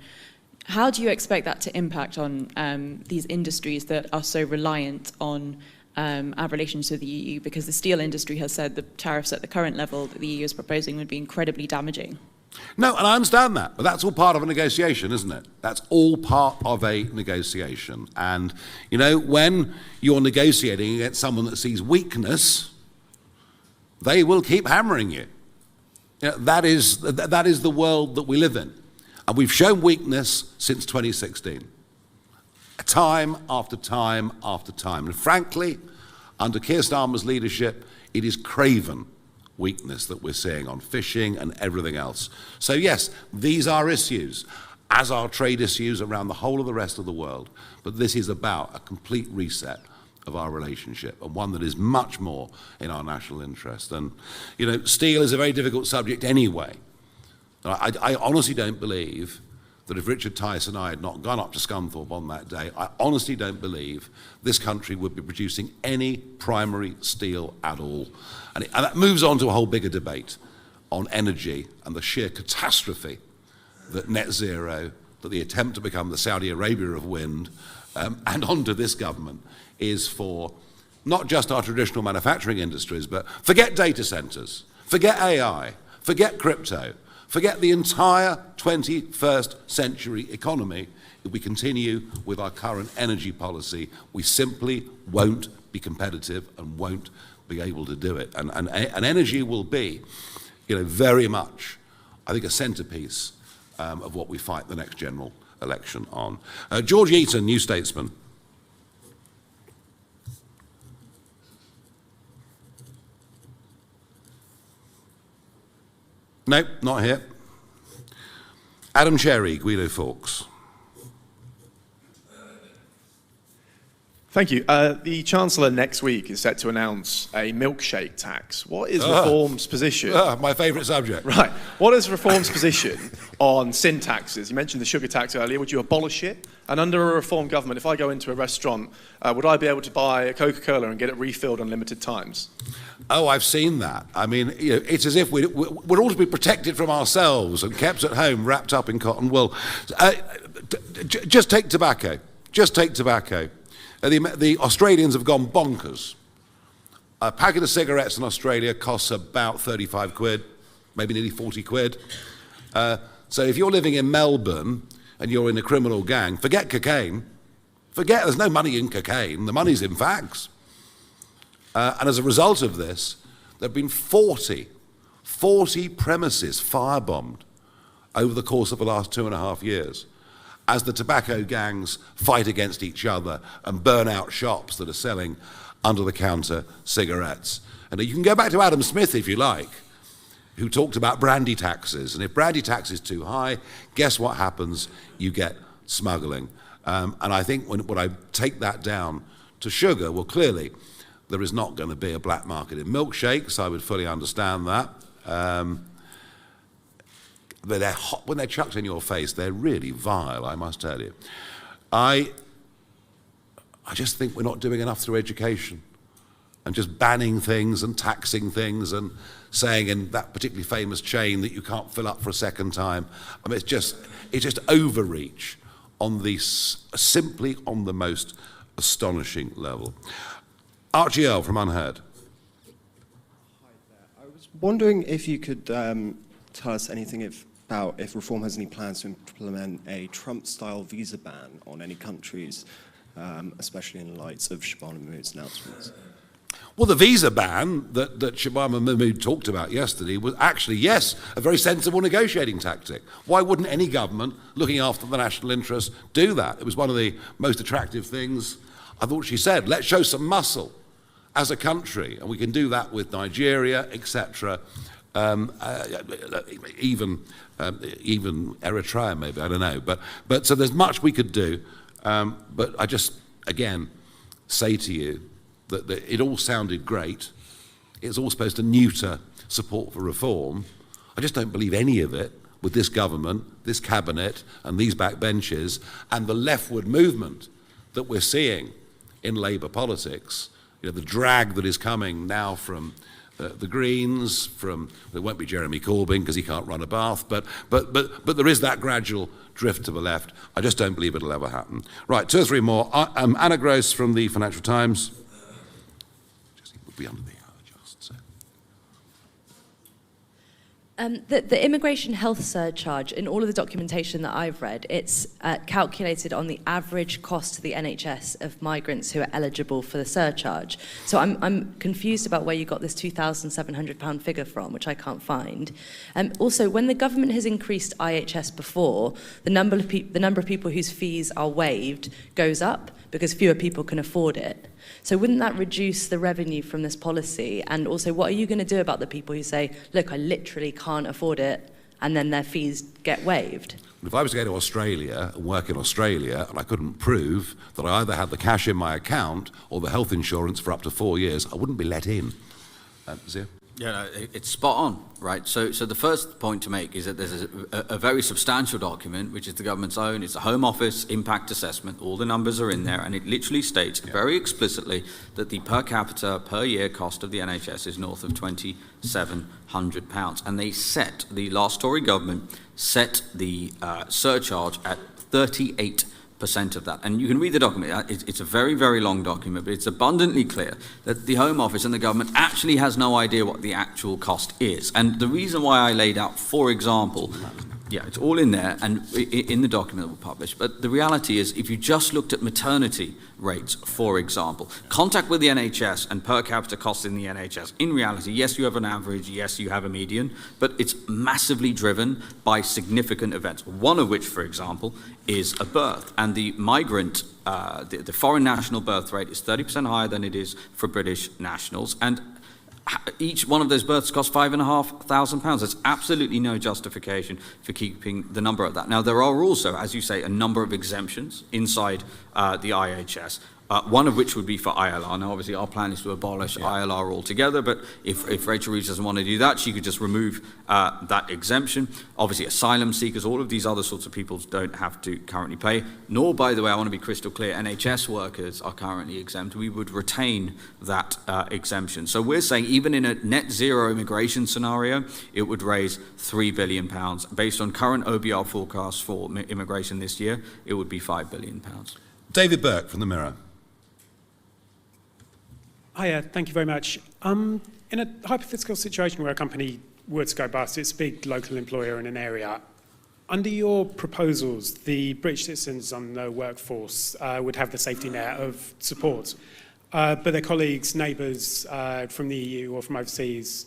how do you expect that to impact on these industries that are so reliant on our relations with the EU? Because the steel industry has said the tariffs at the current level that the EU is proposing would be incredibly damaging. No, and I understand that, but that's all part of a negotiation, isn't it? That's all part of a negotiation. And, you know, when you're negotiating against someone that sees weakness, they will keep hammering you. You know, that is the world that we live in. And we've shown weakness since 2016. Time after time after time. And frankly, under Keir Starmer's leadership, it is craven weakness that we're seeing on fishing and everything else. So yes, these are issues, as are trade issues around the whole of the rest of the world. But this is about a complete reset of our relationship, and one that is much more in our national interest. And, you know, steel is a very difficult subject anyway. I honestly don't believe that if Richard Tice and I had not gone up to Scunthorpe on that day, I honestly don't believe this country would be producing any primary steel at all. And that moves on to a whole bigger debate on energy and the sheer catastrophe that net zero, that the attempt to become the Saudi Arabia of wind, and onto this government is for not just our traditional manufacturing industries, but forget data centers, forget AI, forget crypto, forget the entire 21st century economy. If we continue with our current energy policy, we simply won't be competitive and won't be able to do it. And energy will be, you know, very much, I think, a centerpiece of what we fight the next general election on. George Eaton, New Statesman. Nope, not here. Adam Cherry, Guido Fawkes. Thank you. The Chancellor next week is set to announce a milkshake tax. What is Reform's position? My favourite subject. Right. What is Reform's position on sin taxes? You mentioned the sugar tax earlier. Would you abolish it? And under a Reform government, if I go into a restaurant, would I be able to buy a Coca-Cola and get it refilled unlimited times? Oh, I've seen that. I mean, you know, it's as if we're all to be protected from ourselves and kept at home, wrapped up in cotton wool. Just take tobacco. Just take tobacco. The Australians have gone bonkers. A packet of cigarettes in Australia costs about 35 quid, maybe nearly 40 quid. So if you're living in Melbourne and you're in a criminal gang, forget cocaine. Forget, there's no money in cocaine. The money's in fags. And as a result of this, there have been 40 premises firebombed over the course of the last 2.5 years as the tobacco gangs fight against each other and burn out shops that are selling under-the-counter cigarettes. And you can go back to Adam Smith, if you like, who talked about brandy taxes. And if brandy tax is too high, guess what happens? You get smuggling. And I think when I take that down to sugar, well, clearly, there is not going to be a black market in milkshakes. I would fully understand that. But they're hot, when they're chucked in your face, they're really vile, I must tell you. I just think we're not doing enough through education and just banning things and taxing things and saying in that particularly famous chain that you can't fill up for a second time. I mean, it's just overreach on simply on the most astonishing level. Archie Earle from Unheard. I was wondering if you could tell us anything about if Reform has any plans to implement a Trump-style visa ban on any countries, especially in light of Shabana Mahmood's announcements. Well, the visa ban that Shabana Mahmood talked about yesterday was actually, yes, a very sensible negotiating tactic. Why wouldn't any government looking after the national interest do that? It was one of the most attractive things I thought she said. Let's show some muscle as a country, and we can do that with Nigeria, etc. Even Eritrea, maybe, I don't know. But so there's much we could do. But I just, again, say to you that it all sounded great. It's all supposed to neuter support for reform. I just don't believe any of it with this government, this cabinet, and these backbenches, and the leftward movement that we're seeing in Labour politics. You know, the drag that is coming now from the Greens, it won't be Jeremy Corbyn because he can't run a bath, but there is that gradual drift to the left. I just don't believe it'll ever happen. Right, 2 or 3 more. Anna Gross from the Financial Times. We'll be under the hour just so. The immigration health surcharge, in all of the documentation that I've read, it's calculated on the average cost to the NHS of migrants who are eligible for the surcharge. So I'm confused about where you got this £2,700 figure from, which I can't find. Also, when the government has increased IHS before, the number of people whose fees are waived goes up because fewer people can afford it. So wouldn't that reduce the revenue from this policy? And also, what are you going to do about the people who say, look, I literally can't afford it, and then their fees get waived? If I was to go to Australia and work in Australia and I couldn't prove that I either had the cash in my account or the health insurance for up to 4 years, I wouldn't be let in. Zia? Yeah, no, it's spot on, right? So the first point to make is that there's a very substantial document, which is the government's own. It's a Home Office impact assessment. All the numbers are in there, and it literally states very explicitly that the per capita, per year cost of the NHS is north of £2,700. And they set, the last Tory government set the surcharge at 38% of that. And you can read the document. It's a very, very long document, but it's abundantly clear that the Home Office and the government actually has no idea what the actual cost is. And the reason why I laid out, for example, yeah, it's all in there and in the document that we published. But the reality is, if you just looked at maternity rates, for example, contact with the NHS and per capita costs in the NHS, in reality, yes, you have an average, yes, you have a median, but it's massively driven by significant events, one of which, for example, is a birth. And the migrant, the foreign national birth rate is 30% higher than it is for British nationals. And each one of those births costs £5,500. There's absolutely no justification for keeping the number of that. Now, there are also, as you say, a number of exemptions inside the IHS. One of which would be for ILR. Now, obviously, our plan is to abolish ILR altogether, but if Rachel Reeves doesn't want to do that, she could just remove that exemption. Obviously, asylum seekers, all of these other sorts of people don't have to currently pay. Nor, by the way, I want to be crystal clear, NHS workers are currently exempt. We would retain that exemption. So we're saying even in a net zero immigration scenario, it would raise £3 billion. Based on current OBR forecasts for immigration this year, it would be £5 billion. David Burke from The Mirror. Hiya, thank you very much. In a hypothetical situation where a company were to go bust, it's a big local employer in an area, Under your proposals, the British citizens on the workforce would have the safety net of support, but their colleagues, neighbours from the EU or from overseas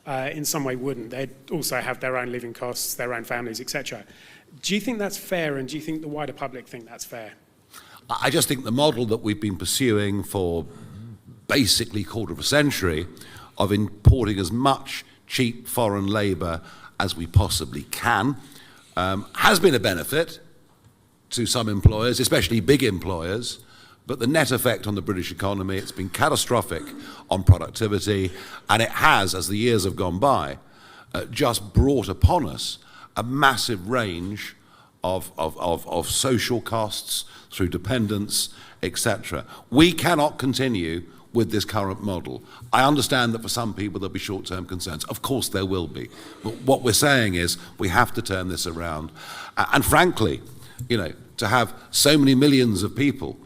in some way wouldn't. They'd also have their own living costs, their own families, etc. Do you think that's fair, and do you think the wider public think that's fair? I just think the model that we've been pursuing for basically a quarter of a century of importing as much cheap foreign labour as we possibly can has been a benefit to some employers, especially big employers, but the net effect on the British economy, it's been catastrophic on productivity, and it has, as the years have gone by, just brought upon us a massive range of social costs through dependence, etc. We cannot continue with this current model. I understand that for some people there'll be short-term concerns. Of course there will be. But what we're saying is we have to turn this around. And frankly, you know, to have so many millions of people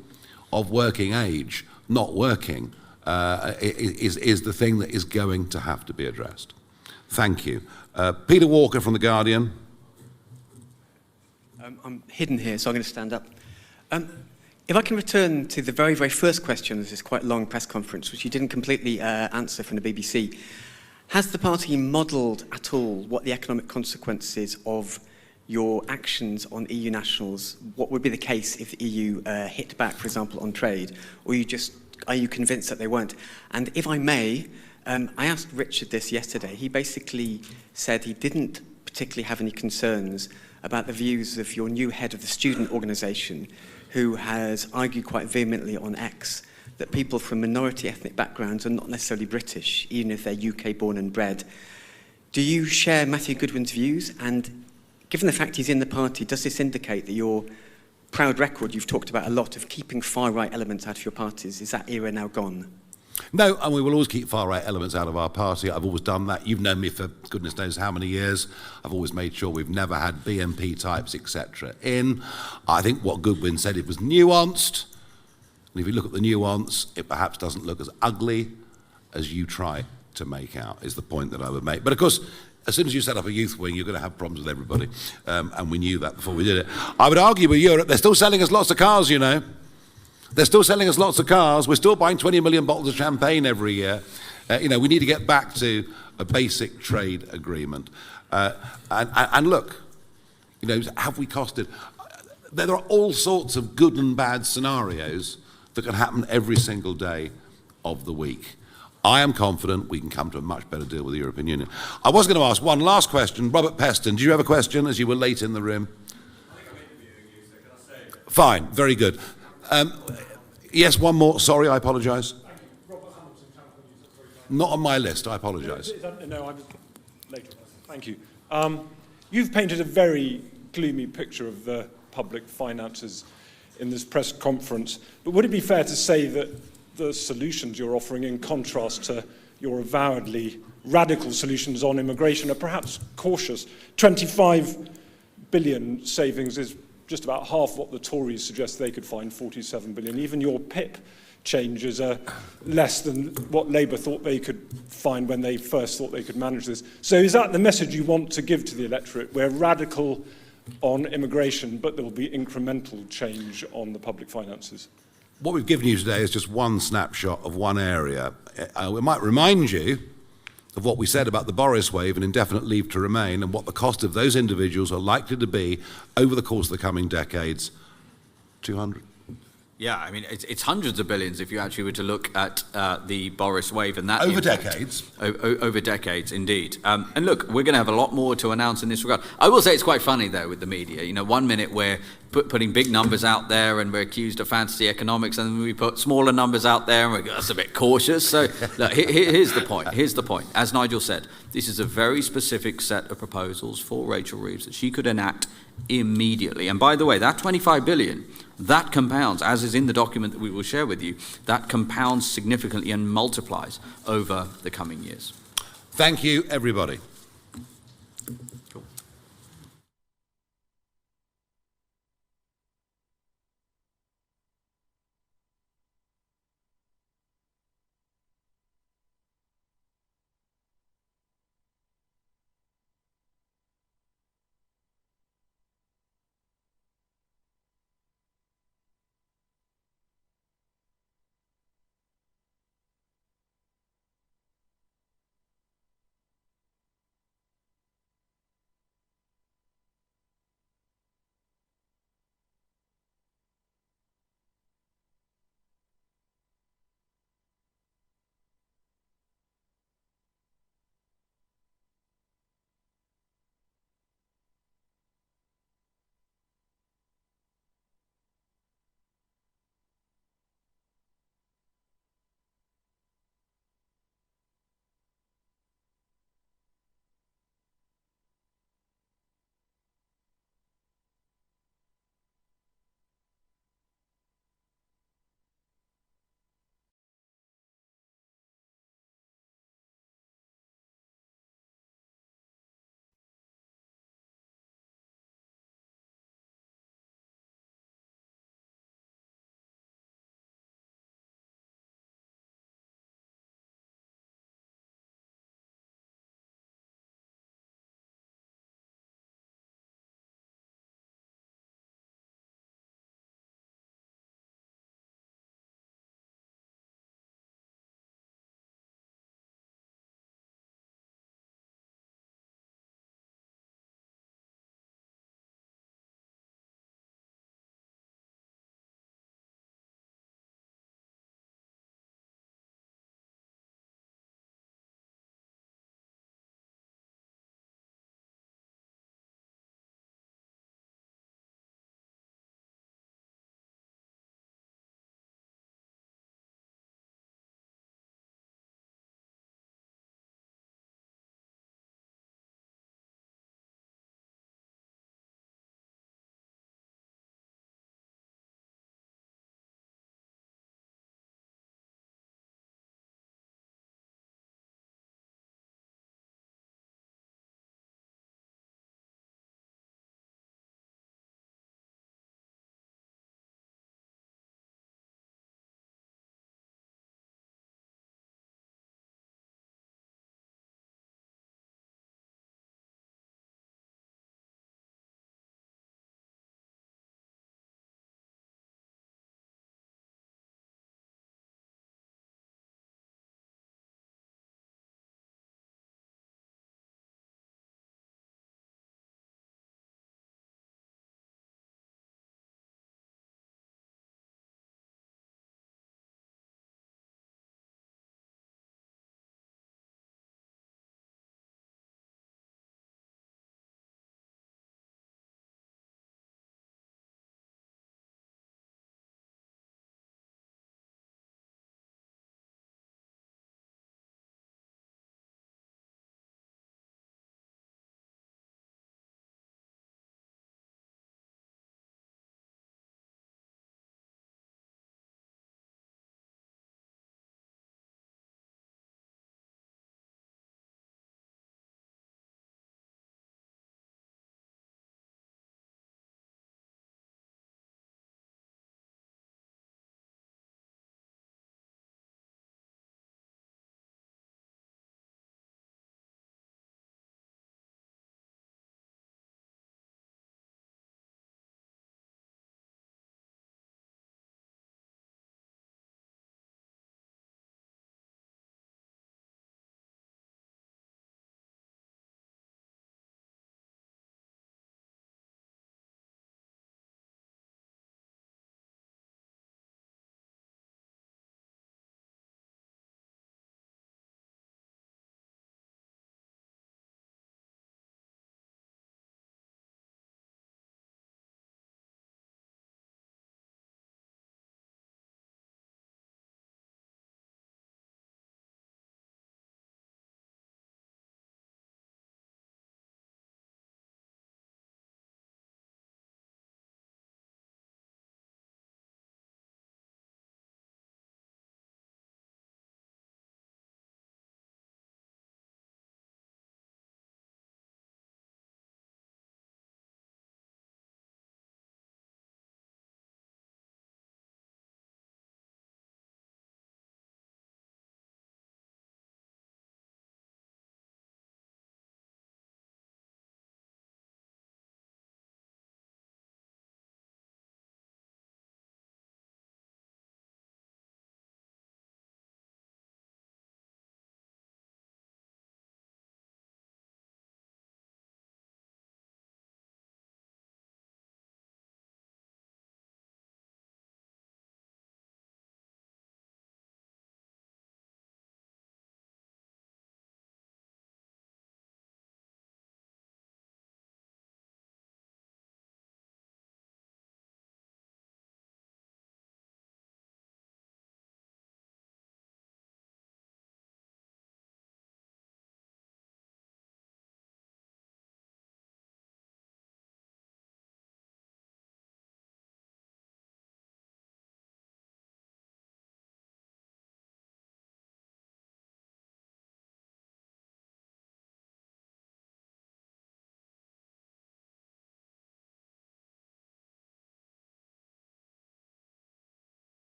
of working age not working is the thing that is going to have to be addressed. Thank you. Peter Walker from The Guardian. I'm hidden here, so I'm going to stand up. If I can return to the very, very first question of this quite long press conference, which you didn't completely answer from the BBC, has the party modelled at all what the economic consequences of your actions on EU nationals, what would be the case if the EU hit back, for example, on trade, or are you convinced that they won't? And if I may, I asked Richard this yesterday. He basically said he didn't particularly have any concerns about the views of your new head of the student organisation, who has argued quite vehemently on X that people from minority ethnic backgrounds are not necessarily British, even if they're UK born and bred. Do you share Matthew Goodwin's views? And given the fact he's in the party, does this indicate that your proud record you've talked about a lot of keeping far-right elements out of your parties, is that era now gone? No, and we will always keep far-right elements out of our party. I've always done that. You've known me for goodness knows how many years. I've always made sure we've never had BNP types, etc. in. I think what Goodwin said, it was nuanced. And if you look at the nuance, it perhaps doesn't look as ugly as you try to make out, is the point that I would make. But of course, as soon as you set up a youth wing, you're going to have problems with everybody. And we knew that before we did it. I would argue with Europe, they're still selling us lots of cars, you know. They're still selling us lots of cars. We're still buying 20 million bottles of champagne every year. You know, we need to get back to a basic trade agreement. And look, you know, have we costed? There are all sorts of good and bad scenarios that can happen every single day of the week. I am confident we can come to a much better deal with the European Union. I was going to ask one last question. Robert Peston, do you have a question as you were late in the room? Fine, very good. Yes, one more. Sorry, I apologise. Not on my list, I apologise. No, I'm later. Thank you. You've painted a very gloomy picture of the public finances in this press conference, but would it be fair to say that the solutions you're offering, in contrast to your avowedly radical solutions on immigration, are perhaps cautious? 25 billion savings is just about half what the Tories suggest they could find, 47 billion. Even your PIP changes are less than what Labour thought they could find when they first thought they could manage this. So is that the message you want to give to the electorate? We're radical on immigration, but there will be incremental change on the public finances. What we've given you today is just one snapshot of one area. We might remind you of what we said about the Boris wave and indefinite leave to remain, and what the cost of those individuals are likely to be over the course of the coming decades. 200. Yeah, I mean, it's hundreds of billions if you actually were to look at the Boris wave and that over impact. Decades. Over decades, indeed. And look, we're going to have a lot more to announce in this regard. I will say it's quite funny, though, with the media. You know, 1 minute we're putting big numbers out there and we're accused of fantasy economics, and then we put smaller numbers out there and we're that's a bit cautious. So look, here's the point. Here's the point. As Nigel said, this is a very specific set of proposals for Rachel Reeves that she could enact immediately. And by the way, that 25 billion, that compounds, as is in the document that we will share with you, that compounds significantly and multiplies over the coming years. Thank you, everybody. Cool.